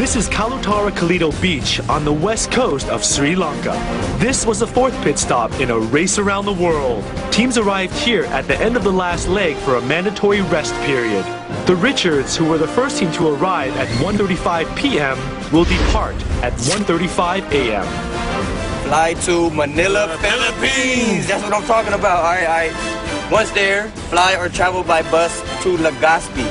This is Kalutara Kalito Beach on the west coast of Sri Lanka. This was the fourth pit stop in a race around the world. Teams arrived here at the end of the last leg for a mandatory rest period. The Richards, who were the first team to arrive at 1:35 p.m., will depart at 1:35 a.m. Fly to Manila, Philippines. That's what I'm talking about. All right. Once there, fly or travel by bus to Legazpi.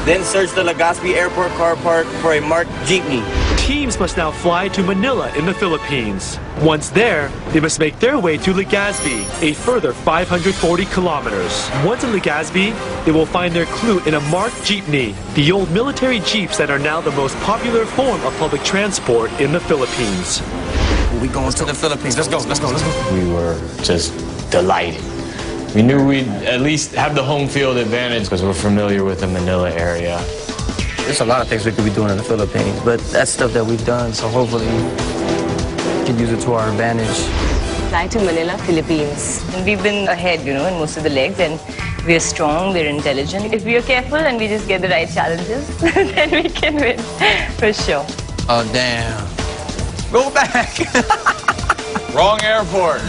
Then search the Legazpi Airport car park for a marked jeepney. Teams must now fly to Manila in the Philippines. Once there, they must make their way to Legazpi, a further 540 kilometers. Once in Legazpi, they will find their clue in a marked jeepney, the old military jeeps that are now the most popular form of public transport in the Philippines. We going to the Philippines. Let's go. We were just delighted. We knew we'd at least have the home field advantage because we're familiar with the Manila area. There's a lot of things we could be doing in the Philippines, but that's stuff that we've done, so hopefully we can use it to our advantage. Fly to Manila, Philippines. And we've been ahead, in most of the legs, and we're strong, we're intelligent. If we are careful and we just get the right challenges, then we can win, for sure. Oh, damn. Go back! Wrong airport.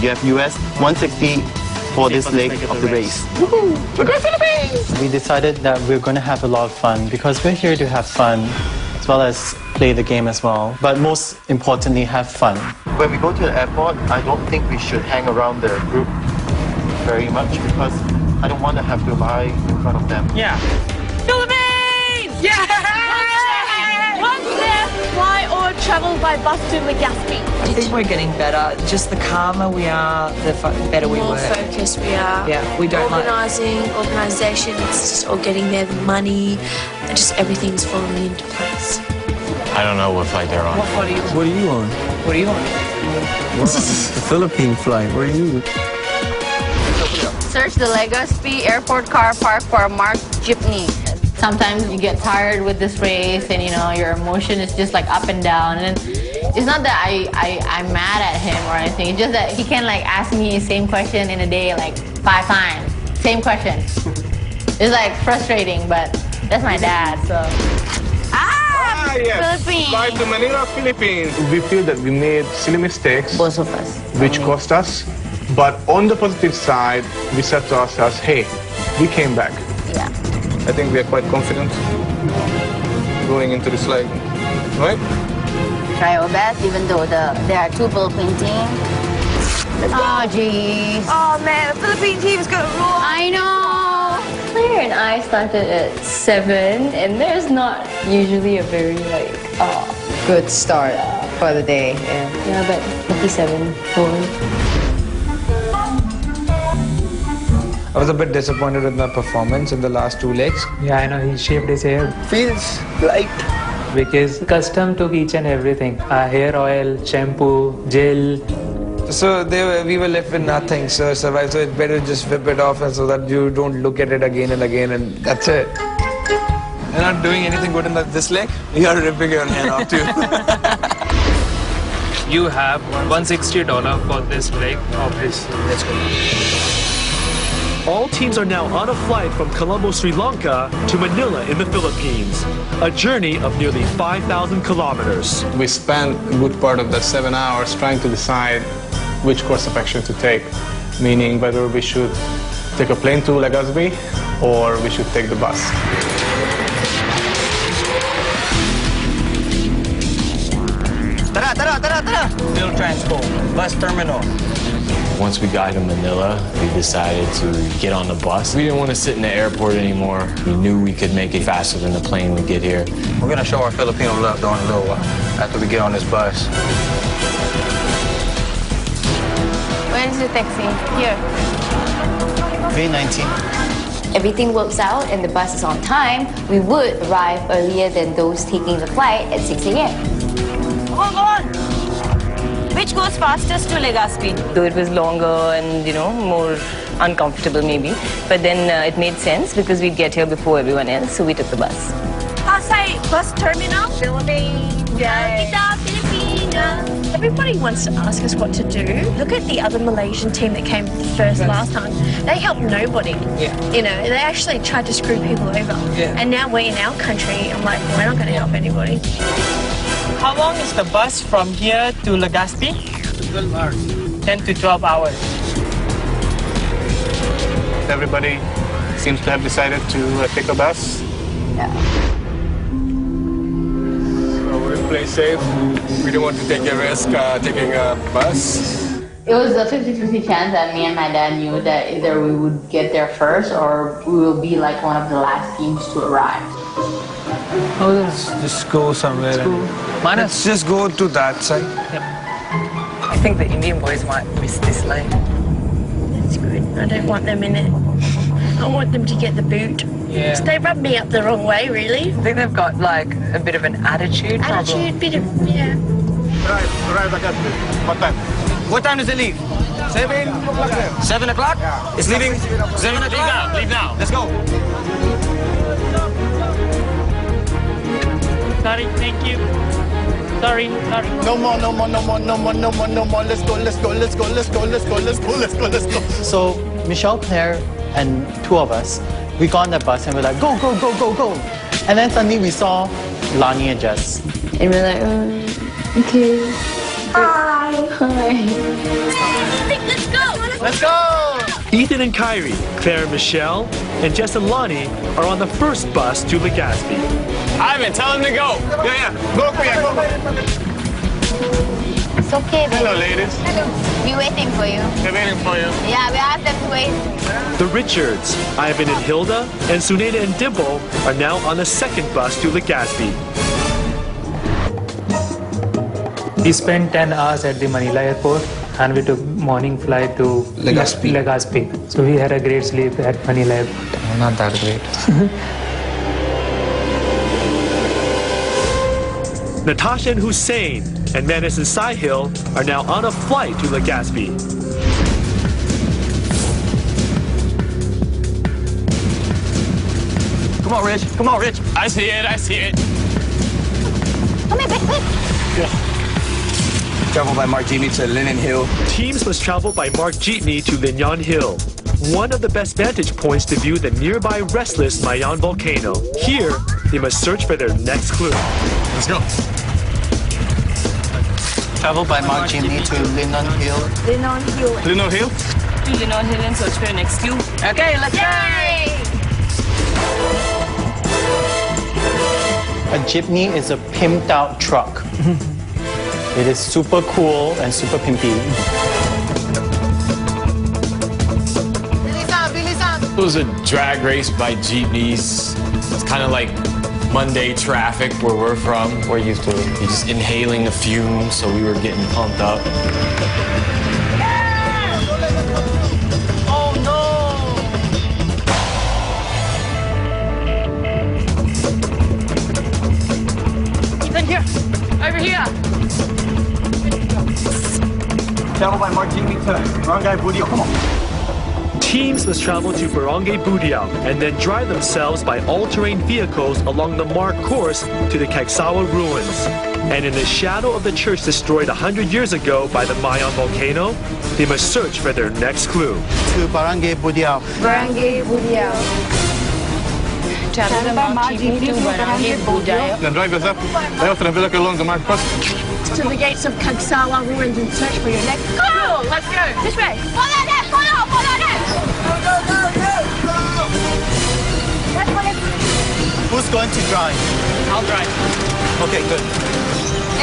You have US 160 for this leg of the race. We're going Philippines! We decided that we're going to have a lot of fun because we're here to have fun as well as play the game as well. But most importantly, have fun. When we go to the airport, I don't think we should hang around the group very much because I don't want to have to lie in front of them. Yeah. Philippines! Yeah! Once there, fly or travel by bus to Legazpi. I think we're getting better. Just the calmer we are, the better we More work. focused we are. Yeah, we don't organisation, it's just all getting there, the money, and just everything's falling into place. I don't know what flight they're on. What are you on? What are you on? The Philippine flight. Where are you? Search the Legazpi Airport car park for a marked jeepney. Sometimes you get tired with this race and your emotion is just like up and down, and it's not that I'm mad at him or anything, it's just that he can ask me the same question in a day 5 times. Same question. It's frustrating, but that's my dad, so. Yes. Philippines. Fly to Manila, Philippines. We feel that we made silly mistakes, Both of us. which cost us. But on the positive side, we said to ourselves, hey, we came back. Yeah. I think we are quite confident going into this leg, right? Try our best, even though there are 2 Philippine teams. Oh, jeez. Oh man, the Philippine team's gonna rule. I know. Claire and I started at 7, and there's not usually a very Good start for the day. yeah, but 57 forward. I was a bit disappointed with my performance in the last 2 legs. Yeah, I know, he shaved his hair Feels light. because custom took each and everything. Hair oil, shampoo, gel. So we were left with nothing, so it's better to just whip it off and so that you don't look at it again and again, and that's it. You're not doing anything good in this leg? You're ripping your hair off too. You have $160 for this leg of this. Let's go. All teams are now on a flight from Colombo, Sri Lanka to Manila in the Philippines, a journey of nearly 5,000 kilometers. We spent a good part of that 7 hours trying to decide which course of action to take, meaning whether we should take a plane to Legazpi or we should take the bus. Tara! Middle Transco, bus terminal. Once we got to Manila, we decided to get on the bus. We didn't want to sit in the airport anymore. We knew we could make it faster than the plane would get here. We're gonna show our Filipino love during a little while after we get on this bus. Where's the taxi? Here. V19. Everything works out and the bus is on time, we would arrive earlier than those taking the flight at 6 a.m. Hold on. Which goes fastest to Legazpi? Though it was longer and, more uncomfortable maybe, but then it made sense because we'd get here before everyone else, so we took the bus. Outside bus terminal. Philippines. Yay. Philippines. Everybody wants to ask us what to do. Look at the other Malaysian team that came first last time. They helped nobody. Yeah. You know, they actually tried to screw people over. Yeah. And now we're in our country. I'm like, we're not going to help anybody. How long is the bus from here to Legazpi? 12 hours. 10 to 12 hours. Everybody seems to have decided to take a bus. Yeah. So we'll play safe. We don't want to take a risk taking a bus. It was a 50-50 chance that me and my dad knew that either we would get there first or we will be like one of the last teams to arrive. Oh, let's just go somewhere. Let's just go to that side. Yep. I think the Indian boys might miss this lane. That's good. I don't want them in it. I want them to get the boot. Yeah. They rub me up the wrong way, really. I think they've got like a bit of an attitude problem. Bit of, yeah. Arrive at what time? What time does it leave? 7 o'clock. 7 o'clock? Yeah. It's leaving 7 o'clock? Leave now. Let's go. Sorry, thank you. Sorry. No more. Let's go. So Michelle, Claire, and two of us, we got on the bus and we're like, go. And then suddenly we saw Lani and Jess. And we're like, okay. Hi. Let's go! Ethan and Kyrie, Claire and Michelle, and Jess and Lonnie are on the first bus to Legazpi. Ivan, tell him to go. Yeah. Go, Kuya, go. It's okay, baby. Hello, ladies. Hello. We're waiting for you. They're waiting for you. Yeah, we asked them to wait. The Richards, Ivan and Hilda, and Suneda and Dimple are now on the second bus to Legazpi. We spent 10 hours at the Manila airport and we took morning flight to Legazpi. So we had a great sleep at Manila airport. Not that great. Natasha and Hussein and Manis and Sahil are now on a flight to Legazpi. Come on, Rich. I see it. Come here, babe. Travel by Mark Jimmy to Lennon Hill. Teams must travel by Mark Jeepney to Linyan Hill, one of the best vantage points to view the nearby restless Mayon volcano. Here, they must search for their next clue. Let's go. Travel by Mark Jimny to Linnon Hill. Lennon Hill. Lino Hill? To Lennon Hill and search for your next clue. Okay, let's go! A jeepney is a pimped out truck. It is super cool and super pimpy. It was a drag race by jeepneys. It's kind of like Monday traffic where we're from. We're used to it. You're just inhaling the fumes, so we were getting pumped up. Oh no! Ethan, here! Over here! Travel by Mark Jimmy to Barangay Budio. Come on. Teams must travel to Barangay Budiao and then drive themselves by all-terrain vehicles along the marked course to the Kagsawa ruins. And in the shadow of the church destroyed 100 years ago by the Mayon volcano, they must search for their next clue. To Barangay Budiao. Barangay Budiao. Travel by Mark Jimmy to Barangay Budiao. Then drive us up. Ayaw sa nabila along the marked course. To the gates of Kagsawa ruins and search for your next clue. Let's go. This way. Follow them. Follow them. Who's going to drive? I'll drive. Okay, good.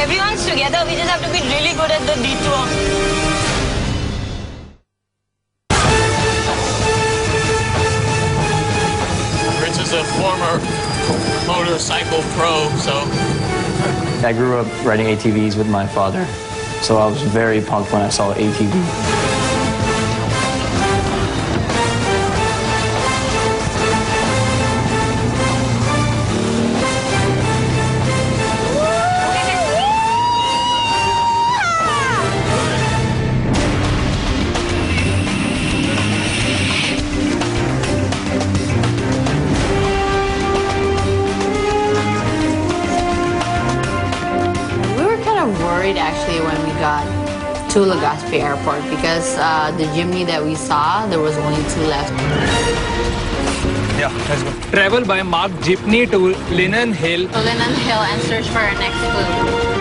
Everyone's together. We just have to be really good at the detour. Rich is a former motorcycle pro, so I grew up riding ATVs with my father, so I was very pumped when I saw ATV. worried actually when we got to Legazpi Airport because the Jimny that we saw, there was only 2 left. Yeah, let's go. Travel by marked jeepney to Linen Hill. To Linen Hill and search for our next clue.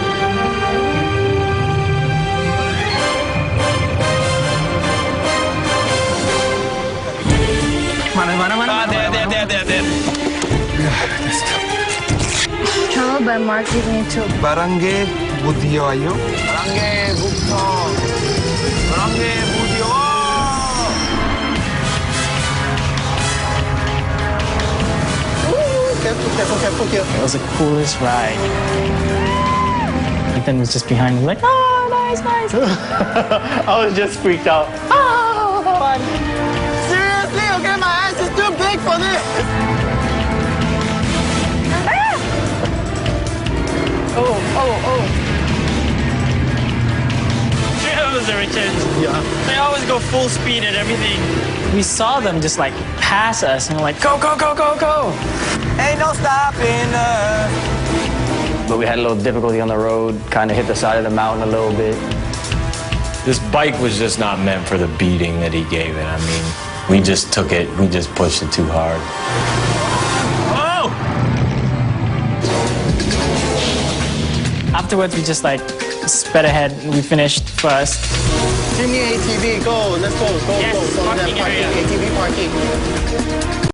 There. Travel by marked jeepney to Barangay Budioyo. Barangay Bukto. Barangay Budioyo. Careful. It was the coolest ride. Ethan was just behind me like, oh, nice. I was just freaked out. Oh, fun. Seriously, okay, my ass is too big for this. Oh. Those are Richard. Yeah. They always go full speed at everything. We saw them just like pass us and we're like, go. Ain't no stopping us. But we had a little difficulty on the road, kind of hit the side of the mountain a little bit. This bike was just not meant for the beating that he gave it. I mean, we just took it, we just pushed it too hard. Oh! Afterwards, we just like sped ahead. We finished first. Jimny ATV, go. Let's go. Yes, Go. parking area. ATV parking.